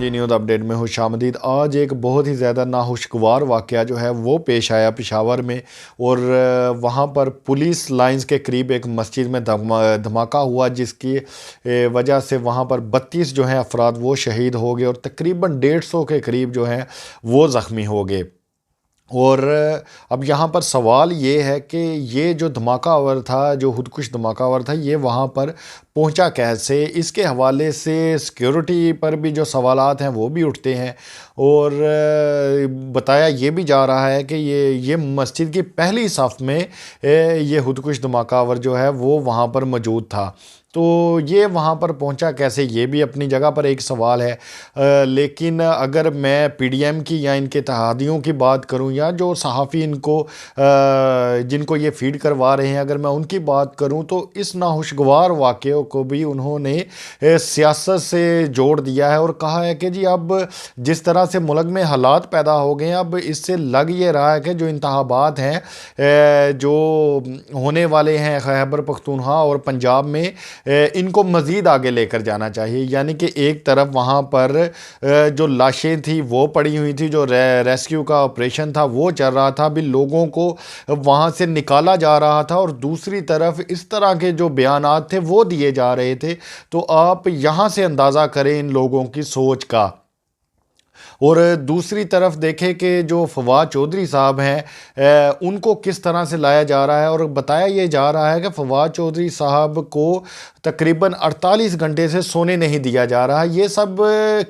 جی news update میں خوش آمدید۔ آج ایک بہت ہی زیادہ ناخوشگوار واقعہ جو ہے وہ پیش آیا پشاور میں، اور وہاں پر پولیس لائنز کے قریب ایک مسجد میں دھماکہ ہوا، جس کی وجہ سے وہاں پر 32 جو ہیں افراد وہ شہید ہو گئے اور تقریباً 150 کے قریب جو ہیں وہ زخمی ہو گئے۔ اور اب یہاں پر سوال یہ ہے کہ یہ جو دھماکہ آور تھا، جو خودکش دھماکہ آور تھا، یہ وہاں پر پہنچا کیسے؟ اس کے حوالے سے سیکیورٹی پر بھی جو سوالات ہیں وہ بھی اٹھتے ہیں، اور بتایا یہ بھی جا رہا ہے کہ یہ مسجد کی پہلی صف میں یہ خودکش دھماکہ آور جو ہے وہ وہاں پر موجود تھا۔ تو یہ وہاں پر پہنچا کیسے، یہ بھی اپنی جگہ پر ایک سوال ہے۔ لیکن اگر میں پی ڈی ایم کی یا ان کے اتحادیوں کی بات کروں، یا جو صحافی جن کو یہ فیڈ کروا رہے ہیں، اگر میں ان کی بات کروں، تو اس ناخوشگوار واقعے کو بھی انہوں نے سیاست سے جوڑ دیا ہے اور کہا ہے کہ جی اب جس طرح سے ملک میں حالات پیدا ہو گئے ہیں، اب اس سے لگ یہ رہا ہے کہ جو انتخابات ہیں جو ہونے والے ہیں خیبر پختونخوا اور پنجاب میں، ان کو مزید آگے لے کر جانا چاہیے۔ یعنی کہ ایک طرف وہاں پر جو لاشیں تھیں وہ پڑی ہوئی تھی، جو ریسکیو کا آپریشن تھا وہ چل رہا تھا، بھی لوگوں کو وہاں سے نکالا جا رہا تھا، اور دوسری طرف اس طرح کے جو بیانات تھے وہ دیے جا رہے تھے۔ تو آپ یہاں سے اندازہ کریں ان لوگوں کی سوچ کا۔ اور دوسری طرف دیکھیں کہ جو فواد چودھری صاحب ہیں، ان کو کس طرح سے لایا جا رہا ہے، اور بتایا یہ جا رہا ہے کہ فواد چودھری صاحب کو تقریباً 48 گھنٹے سے سونے نہیں دیا جا رہا۔ یہ سب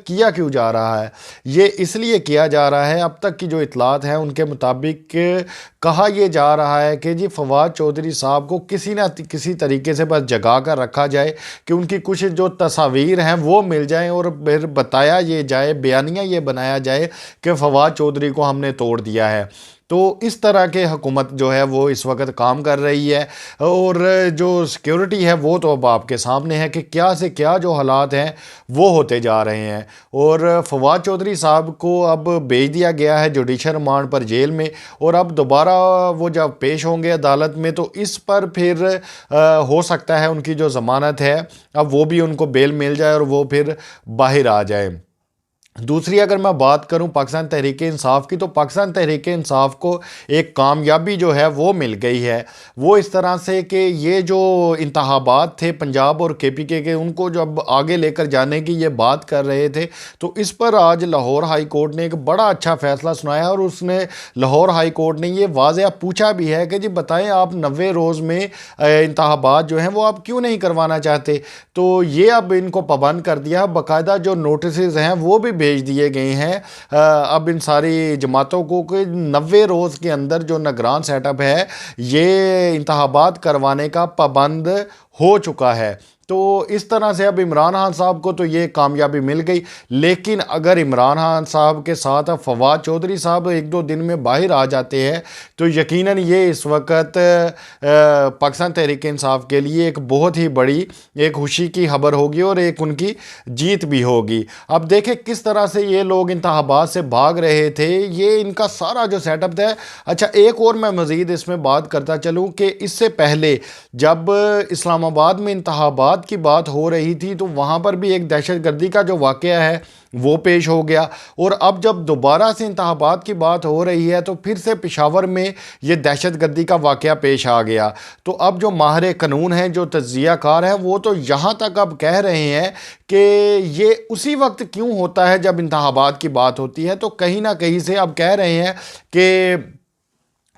کیا کیوں جا رہا ہے؟ یہ اس لیے کیا جا رہا ہے، اب تک کی جو اطلاعات ہیں ان کے مطابق کہا یہ جا رہا ہے کہ جی فواد چودھری صاحب کو کسی نہ کسی طریقے سے بس جگا کر رکھا جائے، کہ ان کی کچھ جو تصاویر ہیں وہ مل جائیں، اور پھر بتایا یہ جائے، بیانیہ یہ بنایا جائے کہ فواد چودھری کو ہم نے توڑ دیا ہے۔ تو اس طرح کے حکومت جو ہے وہ اس وقت کام کر رہی ہے، اور جو سیکیورٹی ہے وہ تو اب آپ کے سامنے ہے کہ کیا سے کیا جو حالات ہیں وہ ہوتے جا رہے ہیں۔ اور فواد چودھری صاحب کو اب بھیج دیا گیا ہے جوڈیشل ریمانڈ پر جیل میں، اور اب دوبارہ وہ جب پیش ہوں گے عدالت میں تو اس پر پھر ہو سکتا ہے ان کی جو ضمانت ہے اب وہ بھی ان کو بیل مل جائے اور وہ پھر باہر آ جائے۔ دوسری اگر میں بات کروں پاکستان تحریک انصاف کی، تو پاکستان تحریک انصاف کو ایک کامیابی جو ہے وہ مل گئی ہے، وہ اس طرح سے کہ یہ جو انتخابات تھے پنجاب اور کے پی کے ان کو جب آگے لے کر جانے کی یہ بات کر رہے تھے، تو اس پر آج لاہور ہائی کورٹ نے ایک بڑا اچھا فیصلہ سنایا، اور اس نے لاہور ہائی کورٹ نے یہ واضح پوچھا بھی ہے کہ جی بتائیں آپ 90 روز میں انتخابات جو ہیں وہ آپ کیوں نہیں کروانا چاہتے؟ تو یہ اب ان کو پابند کر دیا، باقاعدہ جو نوٹسز ہیں وہ بھی بھیج دیے گئے ہیں اب ان ساری جماعتوں کو کہ 90 روز کے اندر جو نگران سیٹ اپ ہے یہ انتخابات کروانے کا پابند ہو چکا ہے۔ تو اس طرح سے اب عمران خان صاحب کو تو یہ کامیابی مل گئی، لیکن اگر عمران خان صاحب کے ساتھ اب فواد چودھری صاحب 1-2 دن میں باہر آ جاتے ہیں تو یقیناً یہ اس وقت پاکستان تحریک انصاف کے لیے ایک بہت ہی بڑی ایک خوشی کی خبر ہوگی، اور ایک ان کی جیت بھی ہوگی۔ اب دیکھیں کس طرح سے یہ لوگ انتخابات سے بھاگ رہے تھے، یہ ان کا سارا جو سیٹ اپ ہے۔ اچھا ایک اور میں مزید اس میں بات کرتا چلوں کہ اس سے پہلے جب اسلام آباد میں انتخابات کی بات ہو رہی تھی تو وہاں پر بھی ایک دہشت گردی کا جو واقعہ ہے وہ پیش ہو گیا، اور اب جب دوبارہ سے انتخابات کی بات ہو رہی ہے تو پھر سے پشاور میں یہ دہشت گردی کا واقعہ پیش آ گیا۔ تو اب جو ماہر قانون ہیں، جو تجزیہ کار ہیں، وہ تو یہاں تک اب کہہ رہے ہیں کہ یہ اسی وقت کیوں ہوتا ہے جب انتخابات کی بات ہوتی ہے، تو کہیں نہ کہیں سے اب کہہ رہے ہیں کہ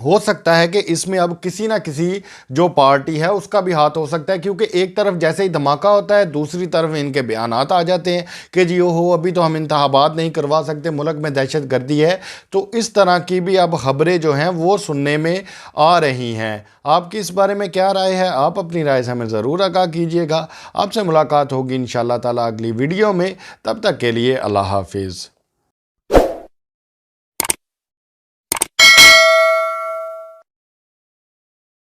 ہو سکتا ہے کہ اس میں اب کسی نہ کسی جو پارٹی ہے اس کا بھی ہاتھ ہو سکتا ہے، کیونکہ ایک طرف جیسے ہی دھماکہ ہوتا ہے دوسری طرف ان کے بیانات آ جاتے ہیں کہ جی ابھی تو ہم انتخابات نہیں کروا سکتے، ملک میں دہشت گردی ہے۔ تو اس طرح کی بھی اب خبریں جو ہیں وہ سننے میں آ رہی ہیں۔ آپ کی اس بارے میں کیا رائے ہے؟ آپ اپنی رائے سے ہمیں ضرور آگاہ کیجیے گا۔ آپ سے ملاقات ہوگی انشاءاللہ تعالی اگلی ویڈیو میں، تب تک کے لیے اللہ حافظ۔